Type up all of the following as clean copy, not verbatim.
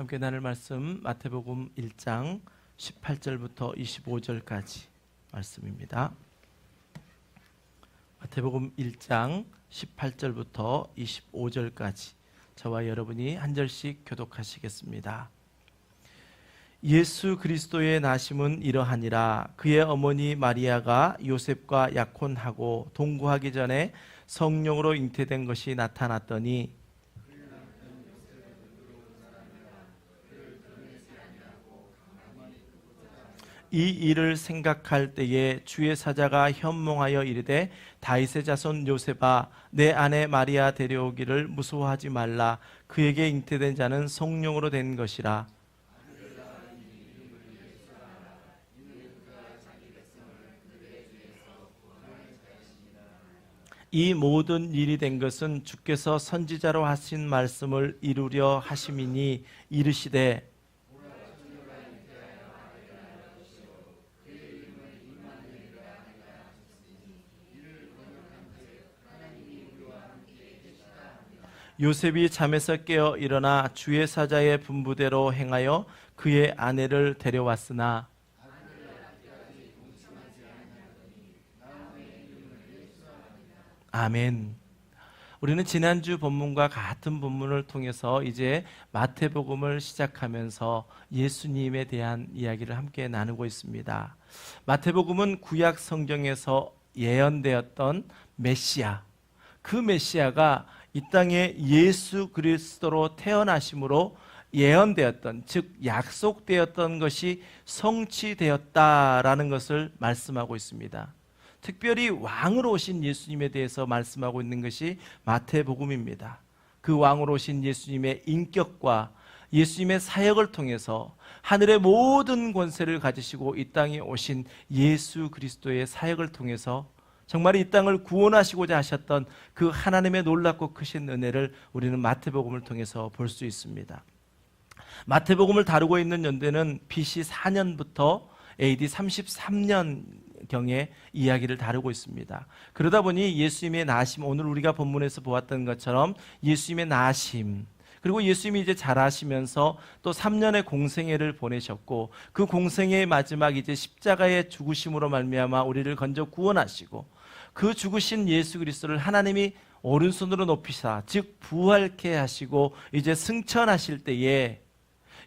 함께 나눌 말씀 마태복음 1장 18절부터 25절까지 말씀입니다. 마태복음 1장 18절부터 25절까지 저와 여러분이 한 절씩 교독하시겠습니다. 예수 그리스도의 나심은 이러하니라. 그의 어머니 마리아가 요셉과 약혼하고 동거하기 전에 성령으로 잉태된 것이 나타났더니 이 일을 생각할 때에 주의 사자가 현몽하여 이르되 다윗의 자손 요셉아 내 아내 마리아 데려오기를 무서워하지 말라. 그에게 잉태된 자는 성령으로 된 것이라. 이 모든 일이 된 것은 주께서 선지자로 하신 말씀을 이루려 하심이니 이르시되 요셉이 잠에서 깨어 일어나 주의 사자의 분부대로 행하여 그의 아내를 데려왔으나 아멘. 우리는 지난주 본문과 같은 본문을 통해서 이제 마태복음을 시작하면서 예수님에 대한 이야기를 함께 나누고 있습니다. 마태복음은 구약 성경에서 예언되었던 메시아, 그 메시아가 이 땅에 예수 그리스도로 태어나심으로 예언되었던, 즉 약속되었던 것이 성취되었다라는 것을 말씀하고 있습니다. 특별히 왕으로 오신 예수님에 대해서 말씀하고 있는 것이 마태복음입니다. 그 왕으로 오신 예수님의 인격과 예수님의 사역을 통해서 하늘의 모든 권세를 가지시고 이 땅에 오신 예수 그리스도의 사역을 통해서 정말 이 땅을 구원하시고자 하셨던 그 하나님의 놀랍고 크신 은혜를 우리는 마태복음을 통해서 볼 수 있습니다. 마태복음을 다루고 있는 연대는 BC 4년부터 AD 33년경의 이야기를 다루고 있습니다. 그러다 보니 예수님의 나심, 오늘 우리가 본문에서 보았던 것처럼 예수님의 나심, 그리고 예수님이 이제 자라시면서 또 3년의 공생애를 보내셨고 그 공생애의 마지막 이제 십자가의 죽으심으로 말미암아 우리를 건져 구원하시고 그 죽으신 예수 그리스도를 하나님이 오른손으로 높이사 즉 부활케 하시고 이제 승천하실 때에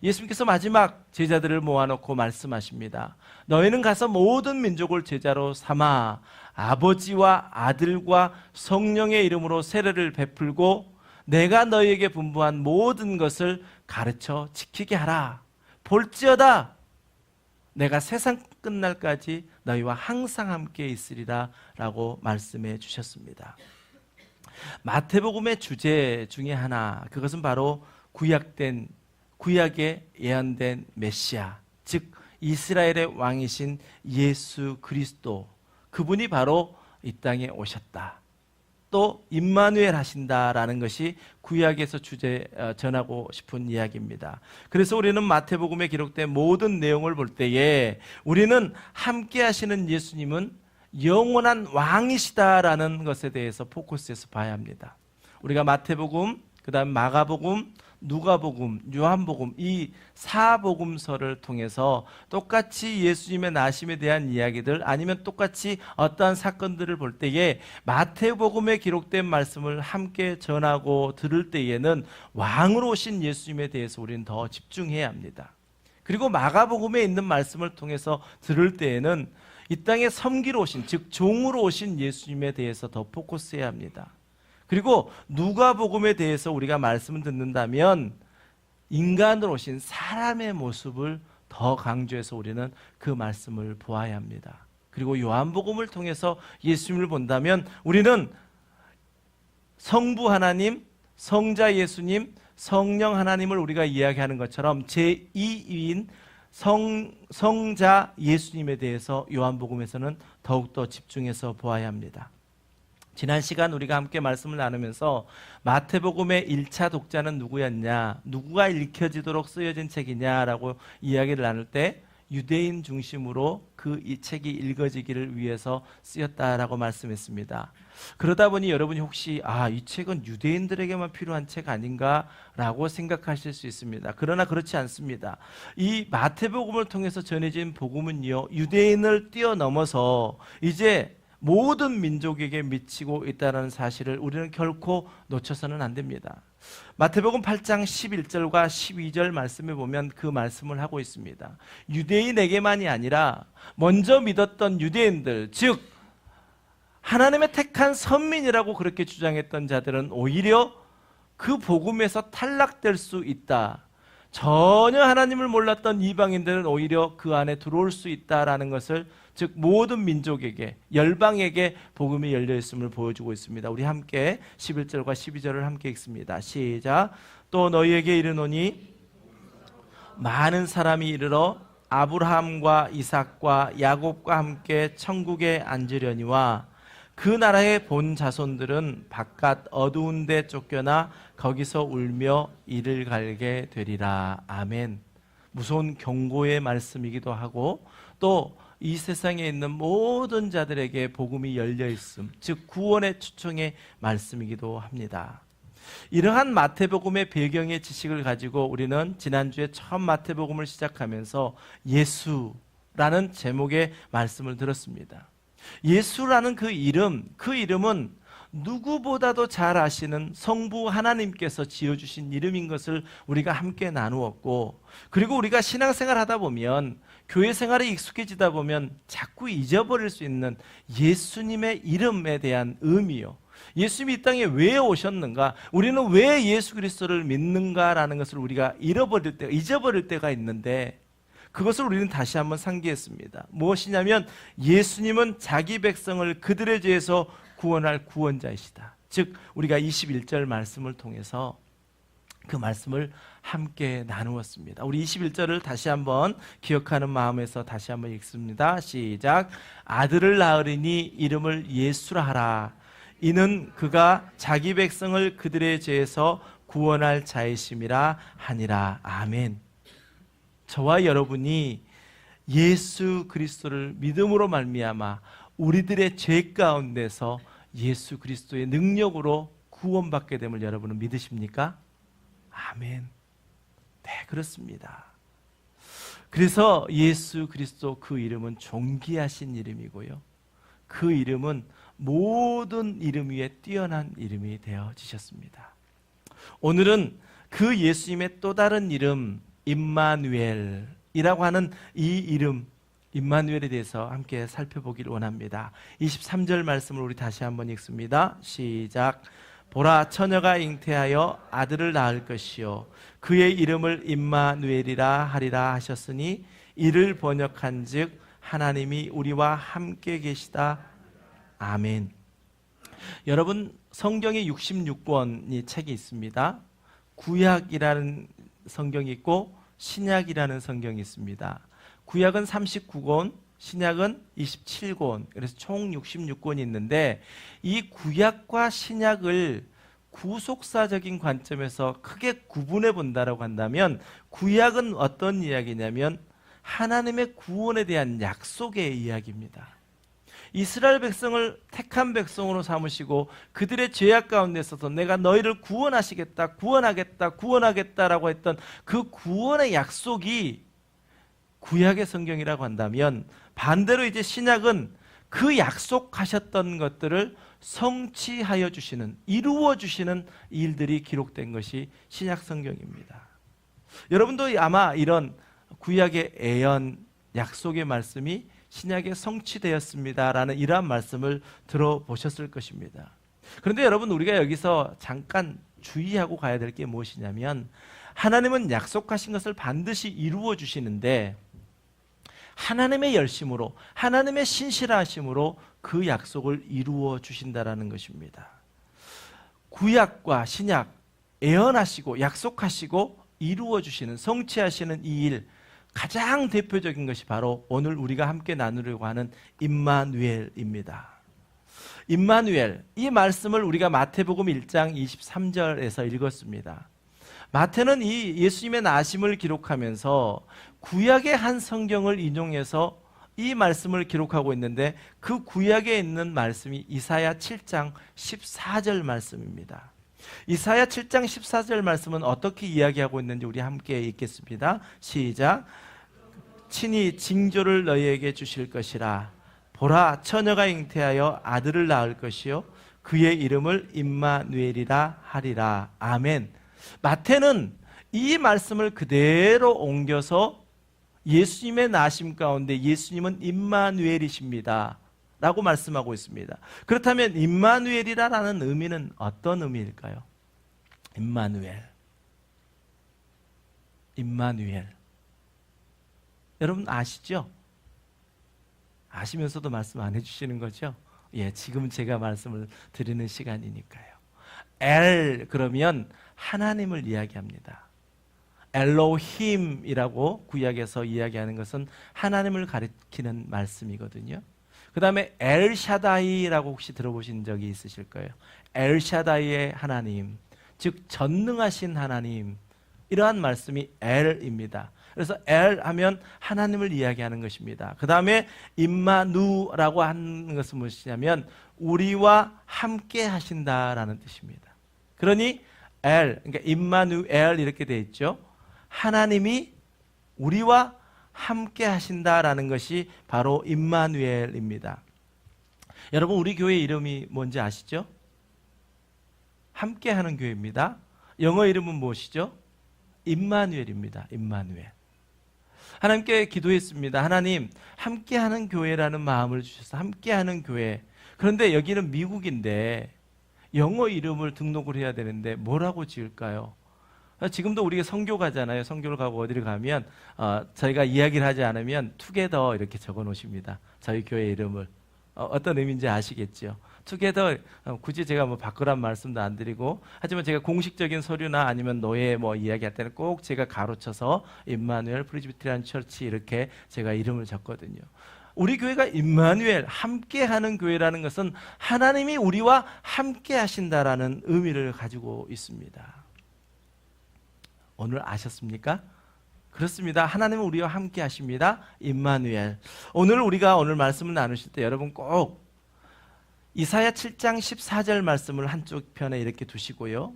예수님께서 마지막 제자들을 모아놓고 말씀하십니다. 너희는 가서 모든 민족을 제자로 삼아 아버지와 아들과 성령의 이름으로 세례를 베풀고 내가 너희에게 분부한 모든 것을 가르쳐 지키게 하라. 볼지어다 내가 세상 끝날까지 너희와 항상 함께 있으리라 라고 말씀해 주셨습니다. 마태복음의 주제 중에 하나, 그것은 바로 구약에 예언된 메시아, 즉 이스라엘의 왕이신 예수 그리스도, 그분이 바로 이 땅에 오셨다. 또 임마누엘 하신다라는 것이 구약에서 전하고 싶은 이야기입니다. 그래서 우리는 마태복음에 기록된 모든 내용을 볼 때에 우리는 함께 하시는 예수님은 영원한 왕이시다라는 것에 대해서 포커스해서 봐야 합니다. 우리가 마태복음, 그 다음 마가복음, 누가복음, 요한복음 이 4복음서를 통해서 똑같이 예수님의 나심에 대한 이야기들 아니면 똑같이 어떠한 사건들을 볼 때에 마태복음에 기록된 말씀을 함께 전하고 들을 때에는 왕으로 오신 예수님에 대해서 우리는 더 집중해야 합니다. 그리고 마가복음에 있는 말씀을 통해서 들을 때에는 이 땅에 섬기러 오신 즉 종으로 오신 예수님에 대해서 더 포커스해야 합니다. 그리고 누가복음에 대해서 우리가 말씀을 듣는다면 인간으로 오신 사람의 모습을 더 강조해서 우리는 그 말씀을 보아야 합니다. 그리고 요한복음을 통해서 예수님을 본다면 우리는 성부 하나님, 성자 예수님, 성령 하나님을 우리가 이야기하는 것처럼 제2위인 성자 예수님에 대해서 요한복음에서는 더욱더 집중해서 보아야 합니다. 지난 시간 우리가 함께 말씀을 나누면서 마태복음의 1차 독자는 누구였냐, 누구가 읽혀지도록 쓰여진 책이냐라고 이야기를 나눌 때 유대인 중심으로 이 책이 읽어지기를 위해서 쓰였다라고 말씀했습니다. 그러다 보니 여러분이 혹시 이 책은 유대인들에게만 필요한 책 아닌가라고 생각하실 수 있습니다. 그러나 그렇지 않습니다. 이 마태복음을 통해서 전해진 복음은요, 유대인을 뛰어넘어서 이제 모든 민족에게 미치고 있다는 사실을 우리는 결코 놓쳐서는 안 됩니다. 마태복음 8장 11절과 12절 말씀에 보면 그 말씀을 하고 있습니다. 유대인에게만이 아니라 먼저 믿었던 유대인들, 즉 하나님의 택한 선민이라고 그렇게 주장했던 자들은 오히려 그 복음에서 탈락될 수 있다. 전혀 하나님을 몰랐던 이방인들은 오히려 그 안에 들어올 수 있다라는 것을, 즉 모든 민족에게, 열방에게 복음이 열려 있음을 보여주고 있습니다. 우리 함께 11절과 12절을 함께 읽습니다. 시작. 또 너희에게 이르노니 많은 사람이 이르러 아브라함과 이삭과 야곱과 함께 천국에 앉으려니와 그 나라의 본 자손들은 바깥 어두운 데 쫓겨나 거기서 울며 이를 갈게 되리라. 아멘. 무서운 경고의 말씀이기도 하고 또 이 세상에 있는 모든 자들에게 복음이 열려 있음, 즉 구원의 초청의 말씀이기도 합니다. 이러한 마태복음의 배경의 지식을 가지고 우리는 지난주에 처음 마태복음을 시작하면서 예수라는 제목의 말씀을 들었습니다. 예수라는 그 이름은 누구보다도 잘 아시는 성부 하나님께서 지어주신 이름인 것을 우리가 함께 나누었고, 그리고 우리가 신앙생활 하다 보면, 교회 생활에 익숙해지다 보면 자꾸 잊어버릴 수 있는 예수님의 이름에 대한 의미요, 예수님이 이 땅에 왜 오셨는가, 우리는 왜 예수 그리스도를 믿는가라는 것을 우리가 잊어버릴 때가 있는데, 그것을 우리는 다시 한번 상기했습니다. 무엇이냐면 예수님은 자기 백성을 그들의 죄에서 구원할 구원자이시다. 즉 우리가 21절 말씀을 통해서 그 말씀을 함께 나누었습니다. 우리 21절을 다시 한번 기억하는 마음에서 다시 한번 읽습니다. 시작. 아들을 낳으리니 이름을 예수라 하라. 이는 그가 자기 백성을 그들의 죄에서 구원할 자이심이라 하니라. 아멘. 저와 여러분이 예수 그리스도를 믿음으로 말미암아 우리들의 죄 가운데서 예수 그리스도의 능력으로 구원받게 됨을 여러분은 믿으십니까? 아멘. 네, 그렇습니다. 그래서 예수 그리스도 그 이름은 존귀하신 이름이고요, 그 이름은 모든 이름 위에 뛰어난 이름이 되어지셨습니다. 오늘은 그 예수님의 또 다른 이름 임마누엘이라고 하는 이 이름 임마누엘에 대해서 함께 살펴보기를 원합니다. 23절 말씀을 우리 다시 한번 읽습니다. 시작. 보라, 처녀가 잉태하여 아들을 낳을 것이요 그의 이름을 임마누엘이라 하리라 하셨으니 이를 번역한즉 하나님이 우리와 함께 계시다. 아멘. 여러분, 성경에 66권이 책이 있습니다. 구약이라는 성경이 있고 신약이라는 성경이 있습니다. 구약은 39권, 신약은 27권, 그래서 총 66권이 있는데 이 구약과 신약을 구속사적인 관점에서 크게 구분해 본다라고 한다면 구약은 어떤 이야기냐면 하나님의 구원에 대한 약속의 이야기입니다. 이스라엘 백성을 택한 백성으로 삼으시고 그들의 죄악 가운데 있어서 내가 너희를 구원하시겠다, 구원하겠다라고 했던 그 구원의 약속이 구약의 성경이라고 한다면, 반대로 이제 신약은 그 약속하셨던 것들을 성취하여 주시는, 이루어 주시는 일들이 기록된 것이 신약 성경입니다. 여러분도 아마 이런 구약의 예언, 약속의 말씀이 신약에 성취되었습니다라는 이러한 말씀을 들어보셨을 것입니다. 그런데 여러분, 우리가 여기서 잠깐 주의하고 가야 될 게 무엇이냐면 하나님은 약속하신 것을 반드시 이루어 주시는데 하나님의 열심으로, 하나님의 신실하심으로 그 약속을 이루어 주신다라는 것입니다. 구약과 신약, 예언하시고 약속하시고 이루어 주시는, 성취하시는 이 일, 가장 대표적인 것이 바로 오늘 우리가 함께 나누려고 하는 임마누엘입니다. 임마누엘, 이 말씀을 우리가 마태복음 1장 23절에서 읽었습니다. 마태는 이 예수님의 나심을 기록하면서 구약의 한 성경을 인용해서 이 말씀을 기록하고 있는데, 그 구약에 있는 말씀이 이사야 7장 14절 말씀입니다. 이사야 7장 14절 말씀은 어떻게 이야기하고 있는지 우리 함께 읽겠습니다. 시작. 친히 징조를 너희에게 주실 것이라. 보라, 처녀가 잉태하여 아들을 낳을 것이요 그의 이름을 임마누엘이라 하리라. 아멘. 마태는 이 말씀을 그대로 옮겨서 예수님의 나심 가운데 예수님은 임마누엘이십니다 라고 말씀하고 있습니다. 그렇다면 임마누엘이라는 의미는 어떤 의미일까요? 임마누엘. 여러분 아시죠? 아시면서도 말씀 안 해주시는 거죠? 예, 지금 제가 말씀을 드리는 시간이니까요. 엘 그러면 하나님을 이야기합니다. 엘로힘이라고 구약에서 이야기하는 것은 하나님을 가리키는 말씀이거든요. 그 다음에 엘샤다이라고 혹시 들어보신 적이 있으실 거예요. 엘샤다이의 하나님, 즉 전능하신 하나님, 이러한 말씀이 엘입니다. 그래서 엘 하면 하나님을 이야기하는 것입니다. 그 다음에 임마누라고 하는 것은 무엇이냐면 우리와 함께 하신다라는 뜻입니다. 그러니 엘, 그러니까 임마누엘 이렇게 되어 있죠. 하나님이 우리와 함께 하신다라는 것이 바로 임마누엘입니다. 여러분, 우리 교회 이름이 뭔지 아시죠? 함께 하는 교회입니다. 영어 이름은 무엇이죠? 임마누엘입니다. 임마누엘. 하나님께 기도했습니다. 하나님, 함께하는 교회라는 마음을 주셔서 함께하는 교회. 그런데 여기는 미국인데 영어 이름을 등록을 해야 되는데 뭐라고 지을까요? 지금도 우리가 선교 가잖아요. 선교를 가고 어디를 가면 저희가 이야기를 하지 않으면 투게더 이렇게 적어 놓으십니다. 저희 교회 이름을. 어떤 의미인지 아시겠죠? 투게더, 굳이 제가 뭐 바꾸란 말씀도 안 드리고, 하지만 제가 공식적인 서류나 아니면 노예 뭐 이야기할 때는 꼭 제가 가로쳐서 임마누엘 프리즈비테리안 처치 이렇게 제가 이름을 적거든요. 우리 교회가 임마누엘, 함께하는 교회라는 것은 하나님이 우리와 함께 하신다라는 의미를 가지고 있습니다. 오늘 아셨습니까? 그렇습니다. 하나님은 우리와 함께 하십니다. 임마누엘. 오늘 말씀을 나누실 때 여러분 꼭 이사야 7장 14절 말씀을 한쪽 편에 이렇게 두시고요.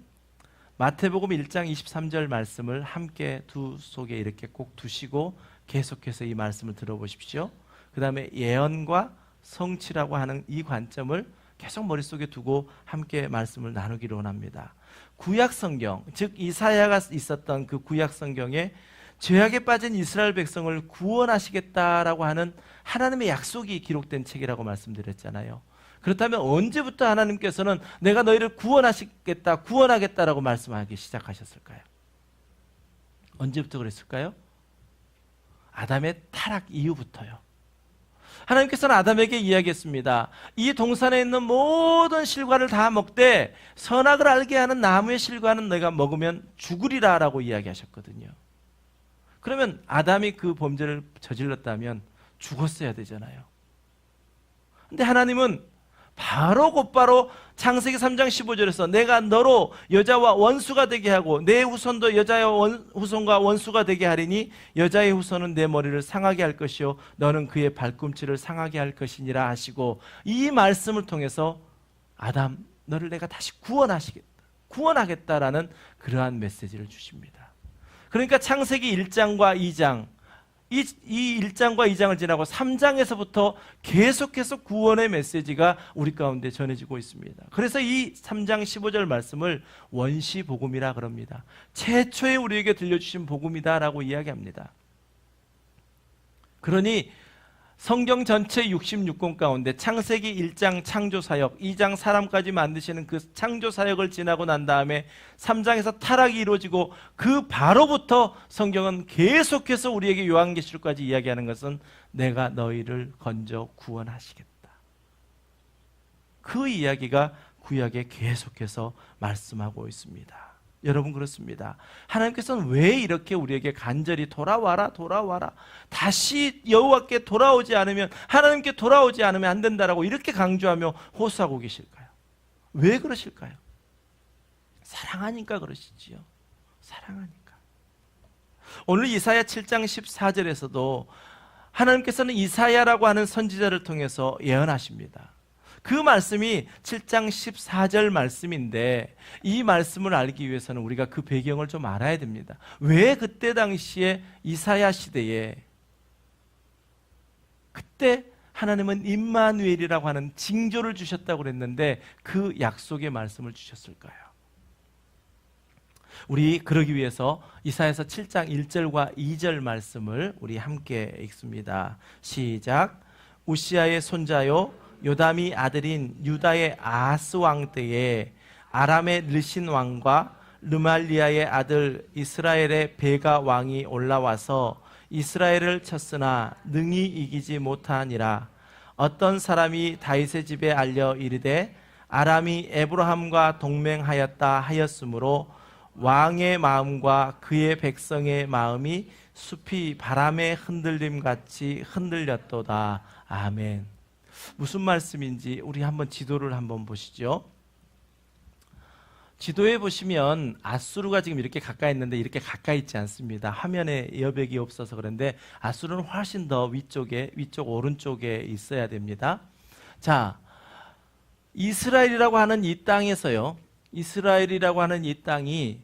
마태복음 1장 23절 말씀을 함께 두 속에 이렇게 꼭 두시고 계속해서 이 말씀을 들어보십시오. 그 다음에 예언과 성취라고 하는 이 관점을 계속 머릿속에 두고 함께 말씀을 나누기를 원합니다. 구약 성경, 즉 이사야가 있었던 그 구약 성경에 죄악에 빠진 이스라엘 백성을 구원하시겠다라고 하는 하나님의 약속이 기록된 책이라고 말씀드렸잖아요. 그렇다면 언제부터 하나님께서는 내가 너희를 구원하겠다라고 말씀하기 시작하셨을까요? 언제부터 그랬을까요? 아담의 타락 이후부터요. 하나님께서는 아담에게 이야기했습니다. 이 동산에 있는 모든 실과를 다 먹되 선악을 알게 하는 나무의 실과는 너희가 먹으면 죽으리라 라고 이야기하셨거든요. 그러면 아담이 그 범죄를 저질렀다면 죽었어야 되잖아요. 근데 하나님은 곧바로 창세기 3장 15절에서 내가 너로 여자와 원수가 되게 하고 내 후손도 여자의 후손과 원수가 되게 하리니 여자의 후손은 내 머리를 상하게 할 것이요 너는 그의 발꿈치를 상하게 할 것이니라 하시고, 이 말씀을 통해서 아담 너를 내가 다시 구원하겠다라는 그러한 메시지를 주십니다. 그러니까 창세기 1장과 2장, 이 1장과 2장을 지나고 3장에서부터 계속해서 구원의 메시지가 우리 가운데 전해지고 있습니다. 그래서 이 3장 15절 말씀을 원시복음이라 그럽니다. 최초에 우리에게 들려주신 복음이다라고 이야기합니다. 그러니 성경 전체 66권 가운데 창세기 1장 창조사역, 2장 사람까지 만드시는 그 창조사역을 지나고 난 다음에 3장에서 타락이 이루어지고 그 바로부터 성경은 계속해서 우리에게 요한계시록까지 이야기하는 것은 내가 너희를 건져 구원하시겠다. 그 이야기가 구약에 계속해서 말씀하고 있습니다. 여러분 그렇습니다. 하나님께서는 왜 이렇게 우리에게 간절히 돌아와라 다시 여호와께 돌아오지 않으면, 하나님께 돌아오지 않으면 안 된다라고 이렇게 강조하며 호소하고 계실까요? 왜 그러실까요? 사랑하니까 그러시지요. 사랑하니까. 오늘 이사야 7장 14절에서도 하나님께서는 이사야라고 하는 선지자를 통해서 예언하십니다. 그 말씀이 7장 14절 말씀인데 이 말씀을 알기 위해서는 우리가 그 배경을 좀 알아야 됩니다. 왜 그때 당시에 이사야 시대에 그때 하나님은 임마누엘이라고 하는 징조를 주셨다고 그랬는데 그 약속의 말씀을 주셨을까요? 우리 그러기 위해서 이사야서 7장 1절과 2절 말씀을 우리 함께 읽습니다. 시작. 우시아의 손자요 요담이 아들인 유다의 아하스 왕 때에 아람의 르신 왕과 르말리아의 아들 이스라엘의 베가 왕이 올라와서 이스라엘을 쳤으나 능히 이기지 못하니라. 어떤 사람이 다윗의 집에 알려 이르되 아람이 에브라함과 동맹하였다 하였으므로 왕의 마음과 그의 백성의 마음이 숲이 바람의 흔들림 같이 흔들렸도다. 아멘. 무슨 말씀인지 우리 한번 지도를 한번 보시죠. 지도에 보시면 아수르가 지금 이렇게 가까이 있는데 이렇게 가까이 있지 않습니다. 화면에 여백이 없어서 그런데 아수르는 훨씬 더 위쪽 오른쪽에 있어야 됩니다. 자, 이스라엘이라고 하는 이 땅에서요. 이스라엘이라고 하는 이 땅이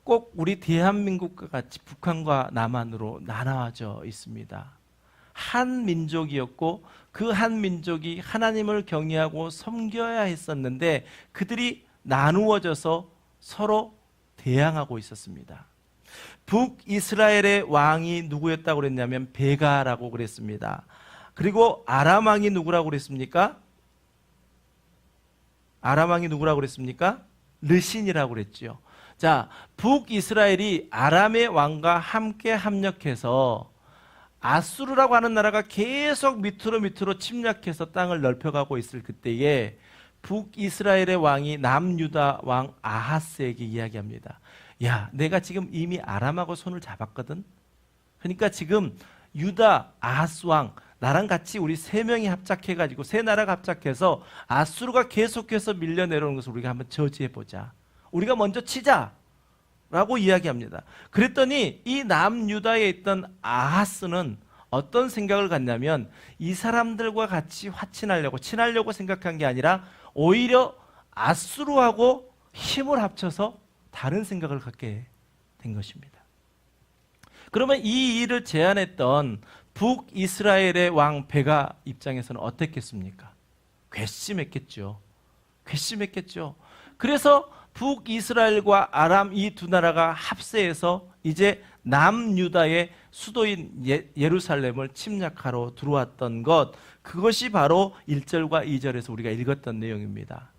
꼭 우리 대한민국과 같이 북한과 남한으로 나눠져 있습니다. 한 민족이었고 그 한 민족이 하나님을 경외하고 섬겨야 했었는데 그들이 나누어져서 서로 대항하고 있었습니다. 북이스라엘의 왕이 누구였다고 그랬냐면 베가라고 그랬습니다. 그리고 아람 왕이 누구라고 그랬습니까? 아람 왕이 누구라고 그랬습니까? 르신이라고 그랬죠. 자, 북이스라엘이 아람의 왕과 함께 합력해서 아수르라고 하는 나라가 계속 밑으로 침략해서 땅을 넓혀가고 있을 그때에 북이스라엘의 왕이 남유다 왕 아하스에게 이야기합니다. 야, 내가 지금 이미 아람하고 손을 잡았거든. 그러니까 지금 유다 아하스 왕 나랑 같이 우리 세 명이 합작해가지고 세 나라가 합작해서 아수르가 계속해서 밀려 내려오는 것을 우리가 한번 저지해보자. 우리가 먼저 치자 라고 이야기합니다. 그랬더니 이 남유다에 있던 아하스는 어떤 생각을 갖냐면 이 사람들과 같이 친하려고 생각한 게 아니라 오히려 아수르하고 힘을 합쳐서 다른 생각을 갖게 된 것입니다. 그러면 이 일을 제안했던 북이스라엘의 왕 베가 입장에서는 어땠겠습니까? 괘씸했겠죠. 그래서 북이스라엘과 아람 이 두 나라가 합세해서 이제 남유다의 수도인 예루살렘을 침략하러 들어왔던 것, 그것이 바로 1절과 2절에서 우리가 읽었던 내용입니다.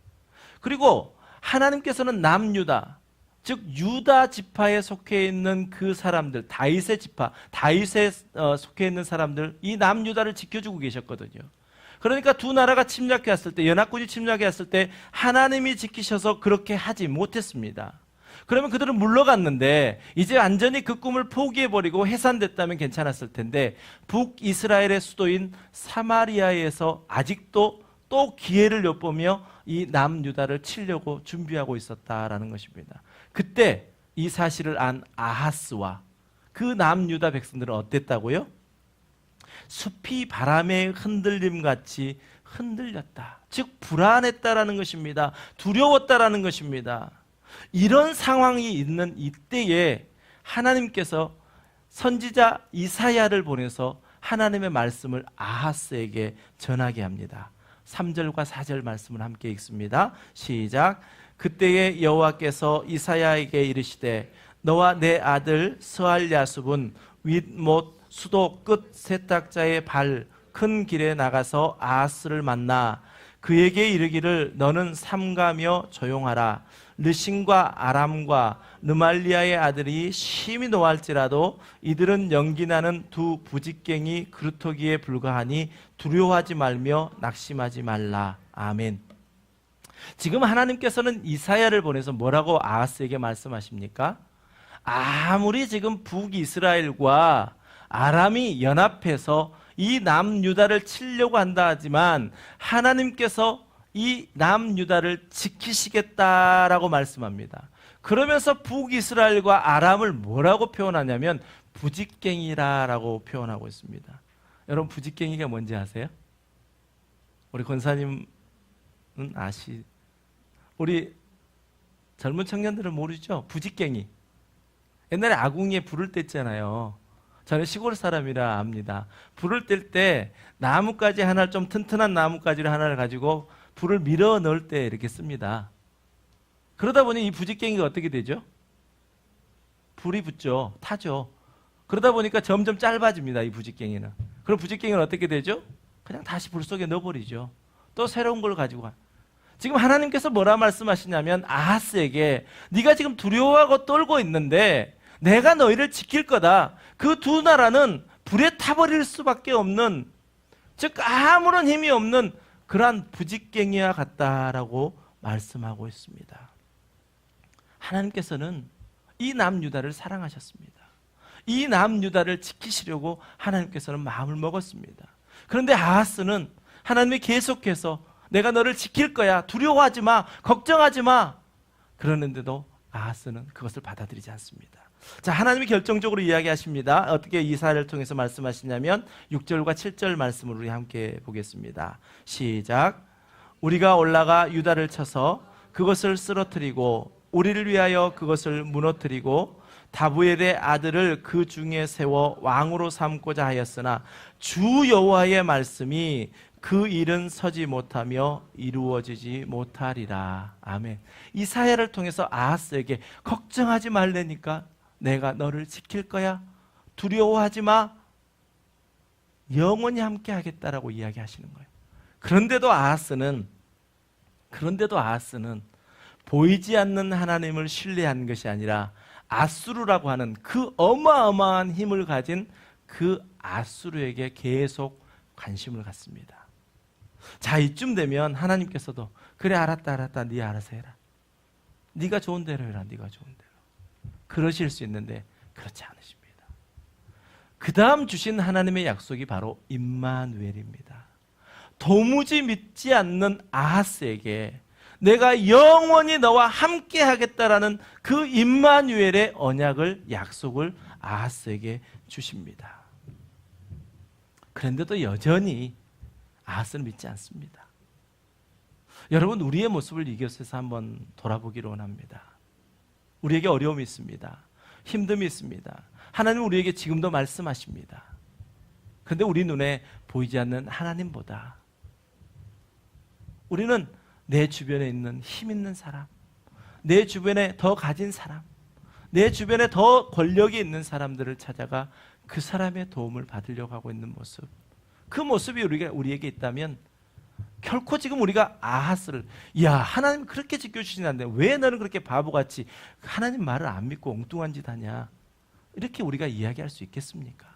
그리고 하나님께서는 남유다, 즉 유다 지파에 속해 있는 그 사람들, 다윗의 지파, 다윗에 속해 있는 사람들, 이 남유다를 지켜주고 계셨거든요. 그러니까 두 나라가 침략해 왔을 때, 연합군이 침략해 왔을 때 하나님이 지키셔서 그렇게 하지 못했습니다. 그러면 그들은 물러갔는데 이제 완전히 그 꿈을 포기해버리고 해산됐다면 괜찮았을 텐데 북이스라엘의 수도인 사마리아에서 아직도 또 기회를 엿보며 이 남유다를 치려고 준비하고 있었다라는 것입니다. 그때 이 사실을 안 아하스와 그 남유다 백성들은 어땠다고요? 숲이 바람의 흔들림같이 흔들렸다. 즉 불안했다라는 것입니다. 두려웠다라는 것입니다. 이런 상황이 있는 이때에 하나님께서 선지자 이사야를 보내서 하나님의 말씀을 아하스에게 전하게 합니다. 3절과 4절 말씀을 함께 읽습니다. 시작. 그때에 여호와께서 이사야에게 이르시되 너와 내 아들 스알야숲은 윗못 수도 끝 세탁자의 발 큰 길에 나가서 아하스를 만나 그에게 이르기를 너는 삼가며 조용하라. 르신과 아람과 르말리아의 아들이 심히 노할지라도 이들은 연기나는 두 부직갱이 그루터기에 불과하니 두려워하지 말며 낙심하지 말라. 아멘. 지금 하나님께서는 이사야를 보내서 뭐라고 아하스에게 말씀하십니까? 아무리 지금 북이스라엘과 아람이 연합해서 이 남유다를 치려고 한다 하지만 하나님께서 이 남유다를 지키시겠다라고 말씀합니다. 그러면서 북이스라엘과 아람을 뭐라고 표현하냐면 부직갱이라고 표현하고 있습니다. 여러분, 부직갱이가 뭔지 아세요? 우리 권사님은 우리 젊은 청년들은 모르죠? 부직갱이. 옛날에 아궁이에 불을 뗐잖아요. 저는 시골 사람이라 압니다. 불을 뗄 때 나뭇가지 하나를, 좀 튼튼한 나뭇가지를 하나를 가지고 불을 밀어 넣을 때 이렇게 씁니다. 그러다 보니 이 부직갱이가 어떻게 되죠? 불이 붙죠. 타죠. 그러다 보니까 점점 짧아집니다. 이 부직갱이는. 그럼 부직갱이는 어떻게 되죠? 그냥 다시 불 속에 넣어버리죠. 또 새로운 걸 가지고 가. 지금 하나님께서 뭐라 말씀하시냐면 아하스에게 네가 지금 두려워하고 떨고 있는데 내가 너희를 지킬 거다. 그 두 나라는 불에 타버릴 수밖에 없는, 즉 아무런 힘이 없는 그러한 부직갱이와 같다라고 말씀하고 있습니다. 하나님께서는 이 남유다를 사랑하셨습니다. 이 남유다를 지키시려고 하나님께서는 마음을 먹었습니다. 그런데 아하스는 하나님이 계속해서 내가 너를 지킬 거야, 두려워하지 마, 걱정하지 마, 그러는데도 아하스는 그것을 받아들이지 않습니다. 자, 하나님이 결정적으로 이야기하십니다. 어떻게 이사야를 통해서 말씀하시냐면 6절과 7절 말씀을 우리 함께 보겠습니다. 시작. 우리가 올라가 유다를 쳐서 그것을 쓰러뜨리고 우리를 위하여 그것을 무너뜨리고 다부엘의 아들을 그 중에 세워 왕으로 삼고자 하였으나 주 여호와의 말씀이 그 일은 서지 못하며 이루어지지 못하리라. 아멘. 이사야를 통해서 아하스에게 걱정하지 말라니까, 내가 너를 지킬 거야, 두려워하지 마, 영원히 함께 하겠다라고 이야기하시는 거예요. 그런데도 아하스는 보이지 않는 하나님을 신뢰한 것이 아니라 아수르라고 하는 그 어마어마한 힘을 가진 그 아수르에게 계속 관심을 갖습니다. 자, 이쯤 되면 하나님께서도 그래, 알았다, 네 알아서 해라, 네가 좋은 대로 해라, 네가 좋은 대로, 그러실 수 있는데 그렇지 않으십니다. 그 다음 주신 하나님의 약속이 바로 임마누엘입니다. 도무지 믿지 않는 아하스에게 내가 영원히 너와 함께 하겠다라는 그 임마누엘의 언약을, 약속을 아하스에게 주십니다. 그런데도 여전히 아하스는 믿지 않습니다. 여러분, 우리의 모습을 이곳에서 한번 돌아보기로 원합니다. 우리에게 어려움이 있습니다. 힘듦이 있습니다. 하나님은 우리에게 지금도 말씀하십니다. 그런데 우리 눈에 보이지 않는 하나님보다 우리는 내 주변에 있는 힘 있는 사람, 내 주변에 더 가진 사람, 내 주변에 더 권력이 있는 사람들을 찾아가 그 사람의 도움을 받으려고 하고 있는 모습, 그 모습이 우리에게 있다면 결코 지금 우리가 아하스를, 야, 하나님 그렇게 지켜주시는데 왜 너는 그렇게 바보같이 하나님 말을 안 믿고 엉뚱한 짓 하냐, 이렇게 우리가 이야기할 수 있겠습니까?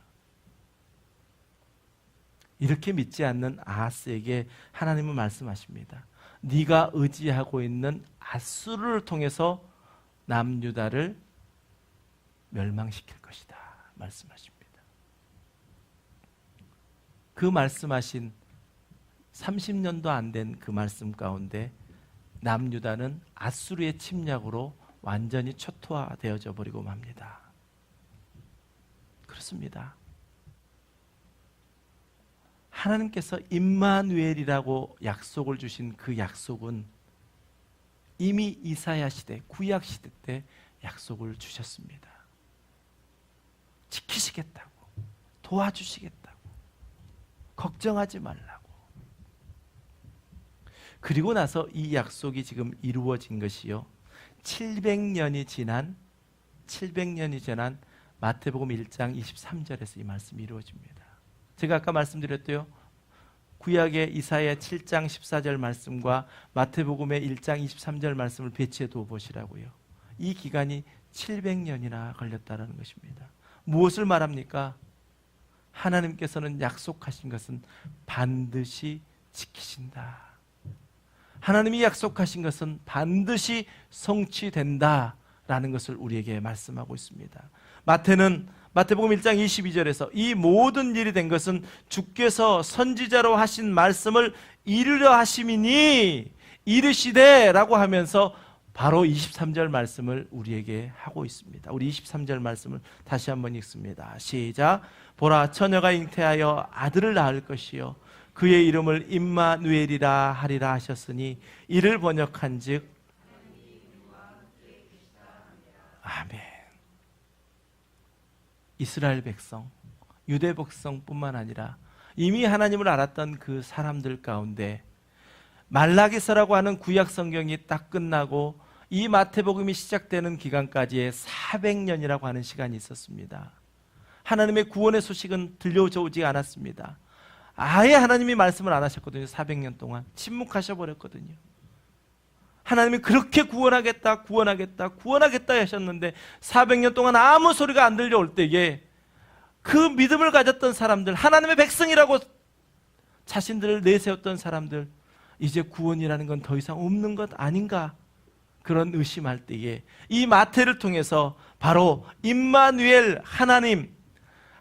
이렇게 믿지 않는 아하스에게 하나님은 말씀하십니다. 네가 의지하고 있는 아수르를 통해서 남유다를 멸망시킬 것이다 말씀하십니다. 그 말씀하신 30년도 안 된 그 말씀 가운데 남유다는 아수르의 침략으로 완전히 초토화되어져 버리고 맙니다. 그렇습니다. 하나님께서 임마누엘이라고 약속을 주신 그 약속은 이미 이사야 시대, 구약 시대 때 약속을 주셨습니다. 지키시겠다고, 도와주시겠다고, 걱정하지 말라고. 그리고 나서 이 약속이 지금 이루어진 것이요, 700년이 지난 마태복음 1장 23절에서 이 말씀이 이루어집니다. 제가 아까 말씀드렸대요. 구약의 이사야 7장 14절 말씀과 마태복음의 1장 23절 말씀을 배치해 둬 보시라고요. 이 기간이 700년이나 걸렸다는 것입니다. 무엇을 말합니까? 하나님께서는 약속하신 것은 반드시 지키신다. 하나님이 약속하신 것은 반드시 성취된다라는 것을 우리에게 말씀하고 있습니다. 마태복음 1장 22절에서 이 모든 일이 된 것은 주께서 선지자로 하신 말씀을 이루려 하심이니 이르시되 라고 하면서 바로 23절 말씀을 우리에게 하고 있습니다. 우리 23절 말씀을 다시 한번 읽습니다. 시작. 보라, 처녀가 잉태하여 아들을 낳을 것이요 그의 이름을 임마누엘이라 하리라 하셨으니 이를 번역한즉 아멘. 이스라엘 백성, 유대 백성뿐만 아니라 이미 하나님을 알았던 그 사람들 가운데 말라기서라고 하는 구약 성경이 딱 끝나고 이 마태복음이 시작되는 기간까지의 400년이라고 하는 시간이 있었습니다. 하나님의 구원의 소식은 들려오지 않았습니다. 아예 하나님이 말씀을 안 하셨거든요. 400년 동안 침묵하셔 버렸거든요. 하나님이 그렇게 구원하겠다 하셨는데 400년 동안 아무 소리가 안 들려올 때에 그 믿음을 가졌던 사람들, 하나님의 백성이라고 자신들을 내세웠던 사람들, 이제 구원이라는 건 더 이상 없는 것 아닌가, 그런 의심할 때에 이 마태를 통해서 바로 임마누엘,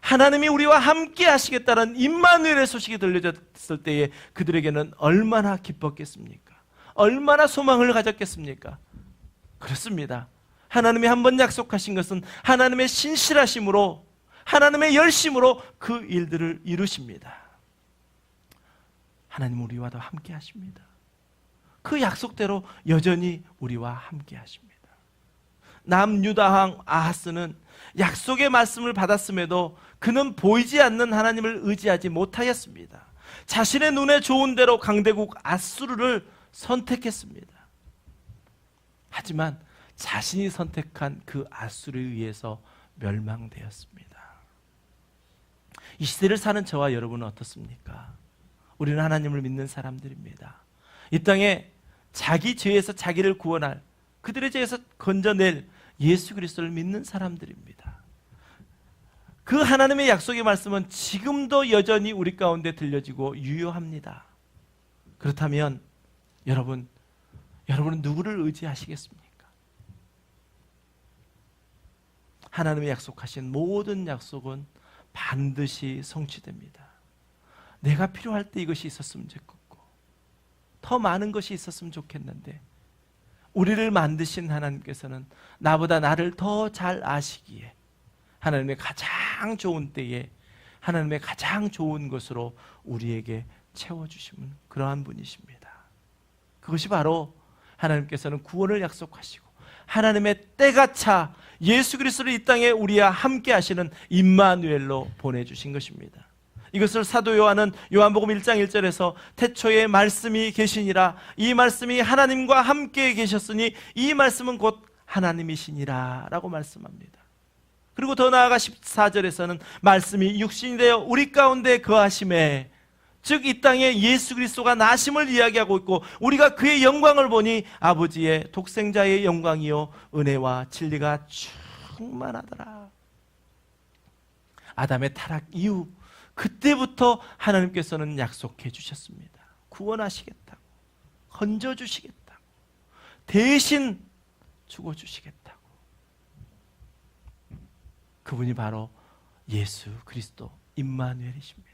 하나님이 우리와 함께 하시겠다는 임마누엘의 소식이 들려졌을 때에 그들에게는 얼마나 기뻤겠습니까? 얼마나 소망을 가졌겠습니까? 그렇습니다. 하나님이 한번 약속하신 것은 하나님의 신실하심으로, 하나님의 열심으로 그 일들을 이루십니다. 하나님 우리와 더 함께 하십니다. 그 약속대로 여전히 우리와 함께 하십니다. 남유다왕 아하스는 약속의 말씀을 받았음에도 그는 보이지 않는 하나님을 의지하지 못하였습니다. 자신의 눈에 좋은 대로 강대국 아수르를 선택했습니다. 하지만 자신이 선택한 그 아수르에 의해서 멸망되었습니다. 이 시대를 사는 저와 여러분은 어떻습니까? 우리는 하나님을 믿는 사람들입니다. 이 땅에 자기 죄에서 자기를 구원할, 그들의 죄에서 건져낼 예수 그리스도를 믿는 사람들입니다. 그 하나님의 약속의 말씀은 지금도 여전히 우리 가운데 들려지고 유효합니다. 그렇다면 여러분은 누구를 의지하시겠습니까? 하나님의 약속하신 모든 약속은 반드시 성취됩니다. 내가 필요할 때 이것이 있었으면 좋겠고 더 많은 것이 있었으면 좋겠는데, 우리를 만드신 하나님께서는 나보다 나를 더 잘 아시기에 하나님의 가장 좋은 때에 하나님의 가장 좋은 것으로 우리에게 채워주시는 그러한 분이십니다. 그것이 바로 하나님께서는 구원을 약속하시고 하나님의 때가 차 예수 그리스도를 이 땅에 우리와 함께 하시는 임마누엘로 보내주신 것입니다. 이것을 사도 요한은 요한복음 1장 1절에서 태초에 말씀이 계시니라, 이 말씀이 하나님과 함께 계셨으니 이 말씀은 곧 하나님이시니라 라고 말씀합니다. 그리고 더 나아가 14절에서는 말씀이 육신이 되어 우리 가운데 거하심에, 즉 이 땅에 예수 그리스도가 나심을 이야기하고 있고 우리가 그의 영광을 보니 아버지의 독생자의 영광이요 은혜와 진리가 충만하더라. 아담의 타락 이후 그때부터 하나님께서는 약속해 주셨습니다. 구원하시겠다고, 건져주시겠다고, 대신 죽어주시겠다고. 그분이 바로 예수 그리스도 임마누엘이십니다.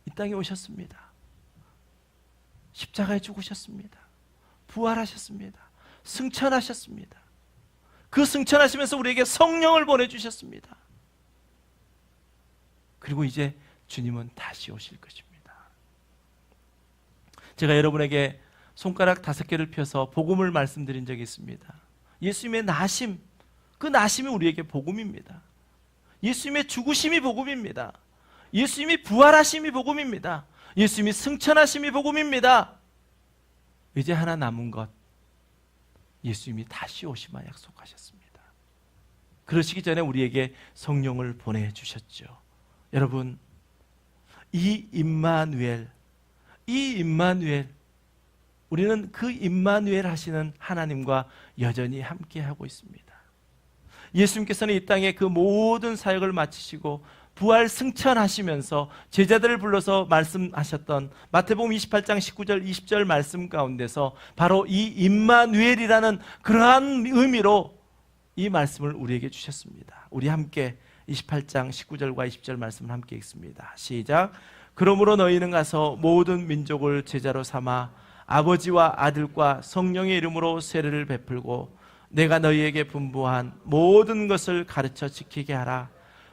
이 땅에 오셨습니다. 십자가에 죽으셨습니다. 부활하셨습니다. 승천하셨습니다. 그 승천하시면서 우리에게 성령을 보내주셨습니다. 그리고 이제 주님은 다시 오실 것입니다. 제가 여러분에게 손가락 5개를 펴서 복음을 말씀드린 적이 있습니다. 예수님의 나심, 그 나심이 우리에게 복음입니다. 예수님의 죽으심이 복음입니다. 예수님이 부활하심이 복음입니다. 예수님이 승천하심이 복음입니다. 이제 하나 남은 것, 예수님이 다시 오시마 약속하셨습니다. 그러시기 전에 우리에게 성령을 보내주셨죠. 여러분, 이 임마누엘, 우리는 그 임마누엘 하시는 하나님과 여전히 함께하고 있습니다. 예수님께서는 이 땅에 그 모든 사역을 마치시고 부활 승천하시면서 제자들을 불러서 말씀하셨던 마태복음 28장 19절 20절 말씀 가운데서 바로 이 임마누엘이라는 그러한 의미로 이 말씀을 우리에게 주셨습니다. 우리 함께 28장 19절과 20절 말씀을 함께 읽습니다. 시작. 그러므로 너희는 가서 모든 민족을 제자로 삼아 아버지와 아들과 성령의 이름으로 세례를 베풀고 내가 너희에게 분부한 모든 것을 가르쳐 지키게 하라.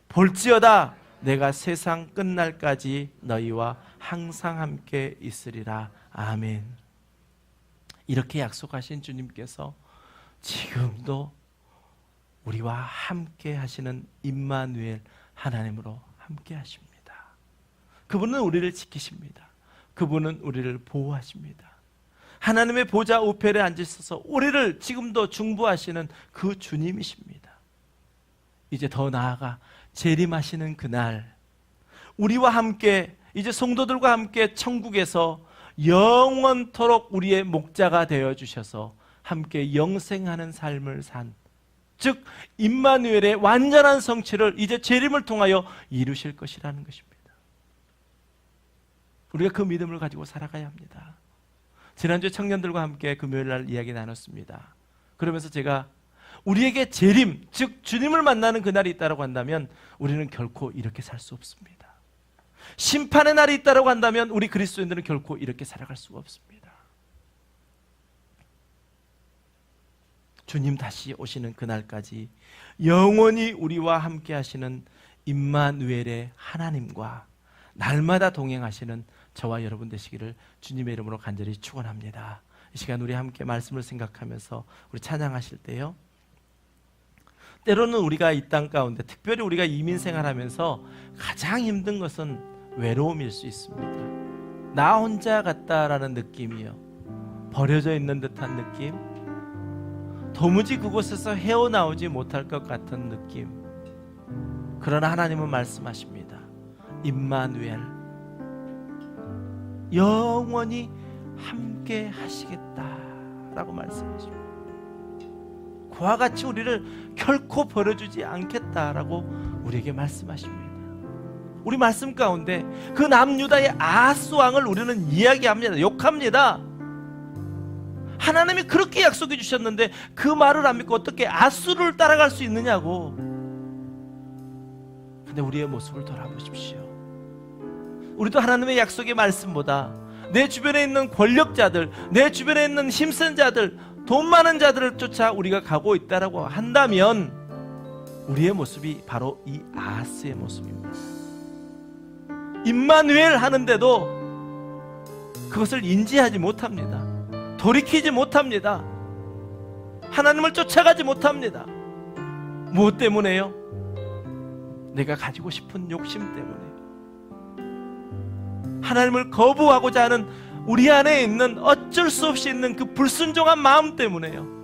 볼지어다 내가 세상 끝날까지 너희와 항상 함께 있으리라. 아멘. 이렇게 약속하신 주님께서 지금도 우리와 함께 하시는 임마누엘 하나님으로 함께 하십니다. 그분은 우리를 지키십니다. 그분은 우리를 보호하십니다. 하나님의 보좌 우편에 앉으셔서 우리를 지금도 중보하시는 그 주님이십니다. 이제 더 나아가 재림하시는 그날 우리와 함께 이제 성도들과 함께 천국에서 영원토록 우리의 목자가 되어주셔서 함께 영생하는 삶을 산, 즉 임마누엘의 완전한 성취를 이제 재림을 통하여 이루실 것이라는 것입니다. 우리가 그 믿음을 가지고 살아가야 합니다. 지난주에 청년들과 함께 금요일날 이야기 나눴습니다. 그러면서 제가 우리에게 재림, 즉 주님을 만나는 그날이 있다고 한다면 우리는 결코 이렇게 살 수 없습니다. 심판의 날이 있다고 한다면 우리 그리스도인들은 결코 이렇게 살아갈 수가 없습니다. 주님 다시 오시는 그날까지 영원히 우리와 함께 하시는 임마누엘의 하나님과 날마다 동행하시는 저와 여러분 되시기를 주님의 이름으로 간절히 축원합니다. 이 시간 우리 함께 말씀을 생각하면서 우리 찬양하실 때요, 때로는 우리가 이 땅 가운데 특별히 우리가 이민 생활하면서 가장 힘든 것은 외로움일 수 있습니다. 나 혼자 같다라는 느낌이요, 버려져 있는 듯한 느낌, 도무지 그곳에서 헤어나오지 못할 것 같은 느낌. 그러나 하나님은 말씀하십니다. 임마누엘, 영원히 함께 하시겠다라고 말씀하십니다. 그와 같이 우리를 결코 버려주지 않겠다라고 우리에게 말씀하십니다. 우리 말씀 가운데 그 남유다의 아하스 왕을 우리는 이야기합니다. 욕합니다. 하나님이 그렇게 약속해 주셨는데 그 말을 안 믿고 어떻게 아수르를 따라갈 수 있느냐고. 근데 우리의 모습을 돌아보십시오. 우리도 하나님의 약속의 말씀보다 내 주변에 있는 권력자들, 내 주변에 있는 힘센 자들, 돈 많은 자들을 쫓아 우리가 가고 있다라고 한다면 우리의 모습이 바로 이 아하스의 모습입니다. 임마누엘 하는데도 그것을 인지하지 못합니다. 돌이키지 못합니다. 하나님을 쫓아가지 못합니다. 무엇 때문에요? 내가 가지고 싶은 욕심 때문에, 하나님을 거부하고자 하는 우리 안에 있는 어쩔 수 없이 있는 그 불순종한 마음 때문에요.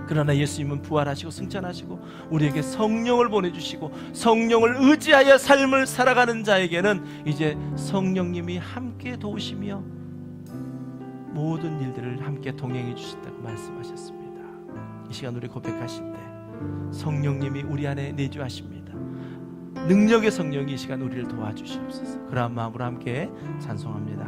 그러나 예수님은 부활하시고 승천하시고 우리에게 성령을 보내주시고 성령을 의지하여 삶을 살아가는 자에게는 이제 성령님이 함께 도우시며 모든 일들을 함께 동행해 주신다고 말씀하셨습니다. 이 시간 우리 고백하실 때 성령님이 우리 안에 내주하십니다. 능력의 성령이 이 시간 우리를 도와주시옵소서. 그러한 마음으로 함께 찬송합니다.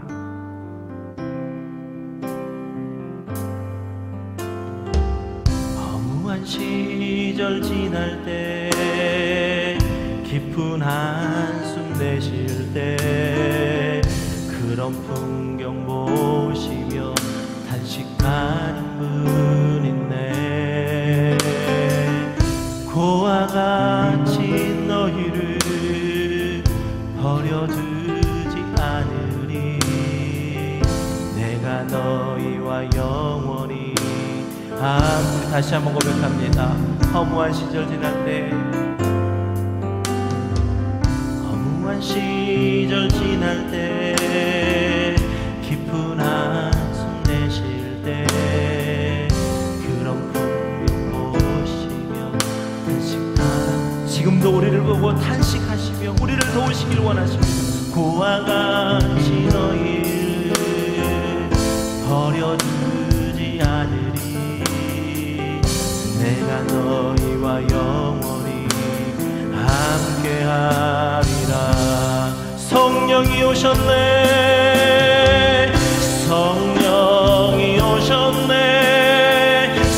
허무한 시절 지날 때, 깊은 한숨 내쉴 때, 그런 풍경 보시며 탄식하는 분 있네. 고와 같이 너희를 버려두지 않으리. 내가 너희와 영원히 우리 다시 한번 고백합니다. 허무한 시절 지날 때, 허무한 시절 지날 때, 깊은 한숨 내쉴 때, 그런 풍경 보시며 탄식하라. 지금도 우리를 보고 탄식하시며 우리를 도우시길 원하십니다. 고와 같이 너희를 버려두지 않으리. 내가 너희와 영원히 함께하리라. 성령이 오셨네. 성령이 오셨네.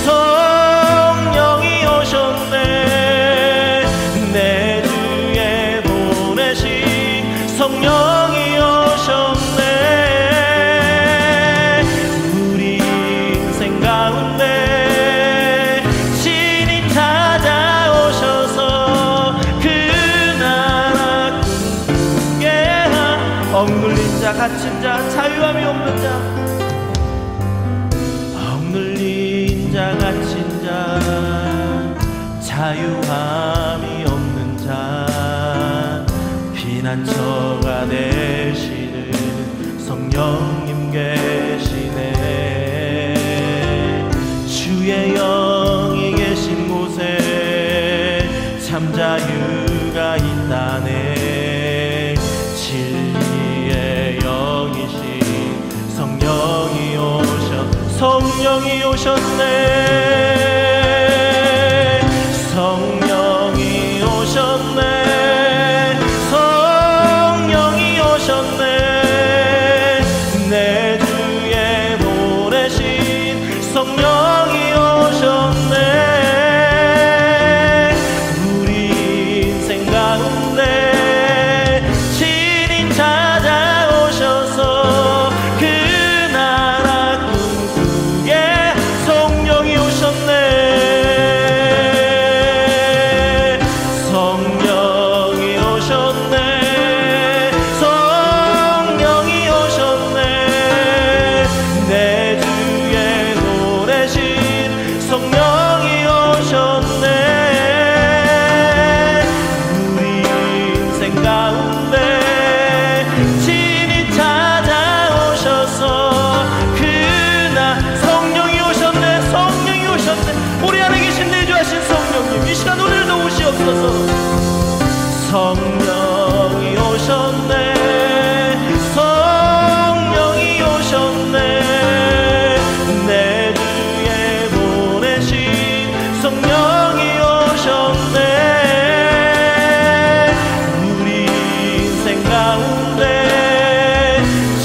성령이 오셨네. 내 주에 보내신 성령이 오셨네. 억눌린 자, 갇힌 자, 자유함이 없는 자, 억눌린 자, 갇힌 자, 자유함이 없는 자, 피난처가 되시는 성령님 계시네. 주의 영이 계신 곳에 참 자유가 있다네. 진리의 영이신 성령이 오셨네. 성령이 오셨네. 성령이 오셨네. 내 주에 보내신 성령이 오셨네. 우리 인생 가운데 친히 찾아오셔서 그 나라 꿈꾸게 성령이 오셨네. 성령이 오셨네. 성령이 오셨네. 내 주에 보내신 성령이 오셨네. 우리 인생 가운데 친히 찾아오셔서 그날 성령이 오셨네. 성령이 오셨네. 우리 안에 계신 내주하신 성령님, 이 시간 오늘도 오시옵소서. 성령이 오셨네. 성령이 오셨네. 내 주에 보내신 성령이 오셨네. 우리 인생 가운데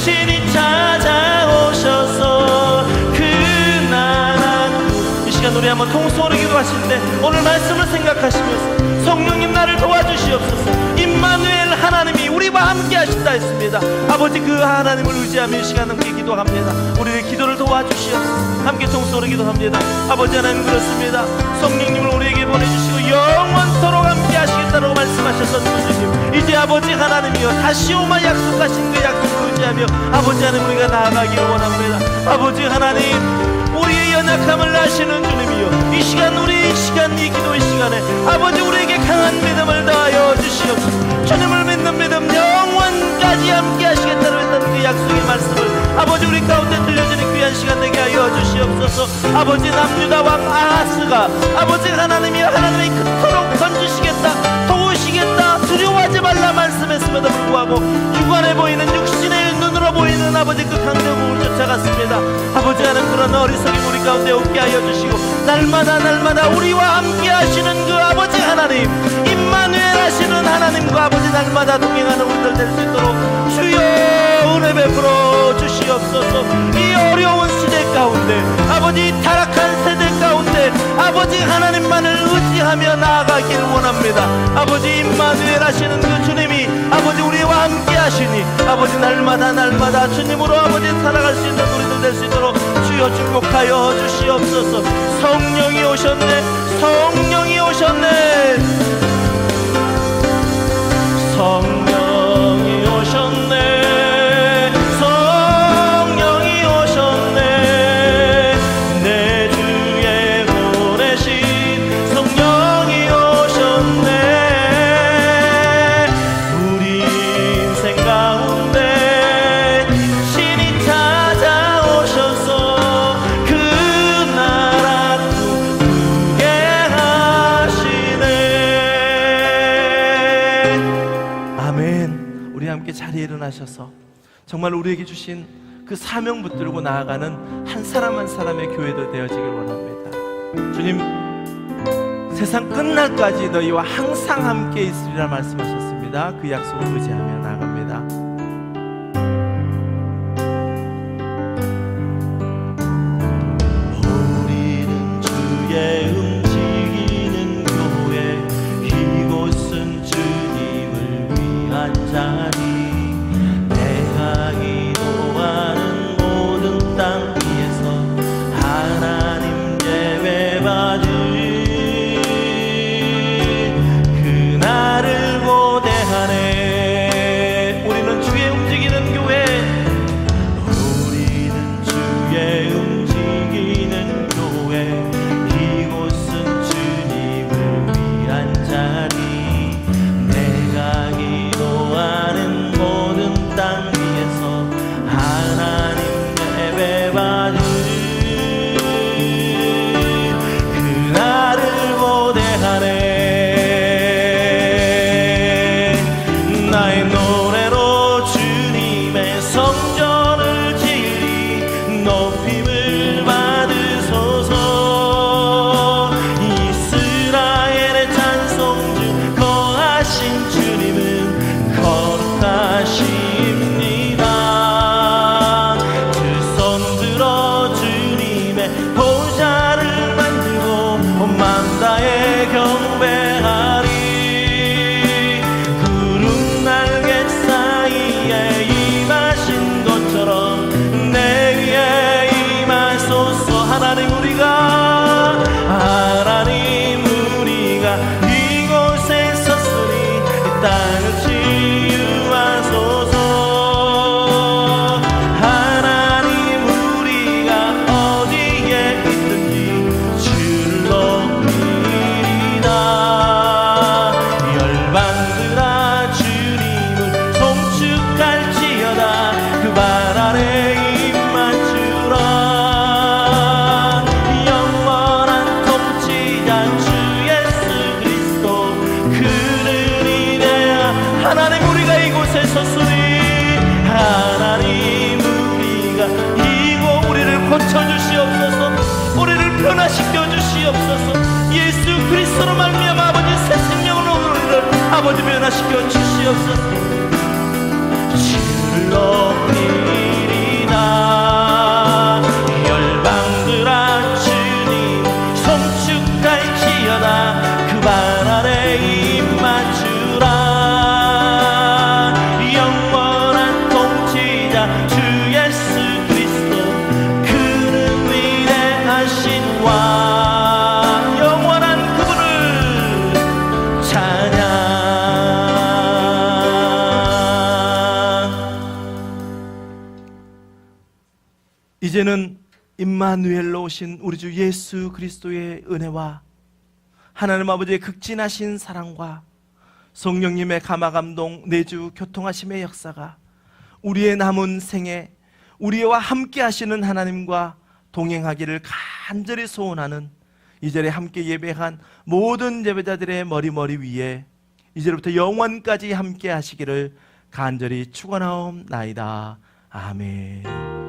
친히 찾아오셔서 그 나라. 이 시간 우리 한번 통성으로 기도하시는데 오늘 말씀을 생각하시면서 성령님 나를 도와주시옵소서. 임마누엘 하나님이 우리와 함께 하신다 했습니다. 아버지, 그 하나님을 의지하며 이 시간 함께 기도합니다. 우리의 기도를 도와주시옵소서. 함께 통성으로 기도합니다. 아버지 하나님, 그렇습니다. 성령님을 우리에게 보내주시고 영원토록 함께 하시겠다고 말씀하셨던 주님, 이제 아버지 하나님이여 다시 오마 약속하신 그 약속을 의지하며 아버지 하나님 우리가 나아가기를 원합니다. 아버지 하나님, 우리의 연약함을 아시는 주님이여, 이 시간 이 기도의 시간에 아버지 우리에게 강한 믿음을 더하여 주시옵소서. 주님을 믿는 믿음, 영원까지 함께 하시겠다고 했던 그 약속의 말씀을 아버지 우리 가운데 들려주는 귀한 시간 되게 하여 주시옵소서. 아버지, 남유다 왕 아하스가 아버지 하나님이 그토록 건지시겠다, 도우시겠다, 두려워하지 말라 말씀했음에도 불구하고 육안에 보이는 육신의 눈으로 보이는 아버지 그 강대국을 쫓아갔습니다. 아버지 하나님, 그런 어리석임 우리 가운데 없게 하여 주시고 날마다 우리와 함께 하시는 그 아버지 하나님, 임마누엘 하시는 하나님과 아버지 날마다 동행하는 우리들 될 수 있도록 주여 은혜 베풀어 주시옵소서. 이 어려운 시대 가운데 아버지, 타락한 세대 가운데 아버지 하나님만을 의지하며 나아가길 원합니다. 아버지, 임마누엘 하시는 그 주님이 아버지 우리와 함께 하시니 아버지 날마다 주님으로 아버지 살아갈 수 있는 우리들 될 수 있도록 주여 축복하여 주시옵소서. 성령이 오셨네. 성령이 오셨네. 성령이 오셨네. 성령이 오셨네. 내 주에 보내신 성령이 오셨네. 우리 인생 가운데 신이 찾아오셔서 그 나라 꿈꾸게 하시네. 아멘. 우리 함께 자리에 일어나셔서 정말 우리에게 주신 그 사명 붙들고 나아가는 한 사람 한 사람의 교회도 되어지길 원합니다. 주님, 세상 끝날까지 너희와 항상 함께 있으리라 말씀하셨습니다. 그 약속을 의지하며 나아갑니다. 우리는 주의 움직이는 교회, 이곳은 주님을 위한 자리. 내가 기도하는 모든 땅 위에서 하나님 예배받을 그날을 고대하네. 우리는 주의 움직이는 우리가 이곳에 섰으니 하나님 우리가 이곳 우리를 고쳐주시옵소서. 우리를 변화시켜 주시옵소서. 예수 그리스도로 말미암아 아버지 새 생명으로 우리를 아버지 변화시켜 주시옵소서. 주를 높이리다 열방들아 주님 송축할지어다. 그 발 아래 임마주라. 영원한 통치자 주 예수 그리스도 그는 위대하신 왕. 영원한 그분을 찬양. 이제는 임마누엘로 오신 우리 주 예수 그리스도의 은혜와 하나님 아버지의 극진하신 사랑과 성령님의 감화감동 내주 교통하심의 역사가 우리의 남은 생에 우리와 함께 하시는 하나님과 동행하기를 간절히 소원하는 이 자리에 함께 예배한 모든 예배자들의 머리 위에 이제부터 영원까지 함께 하시기를 간절히 축원하옵나이다. 아멘.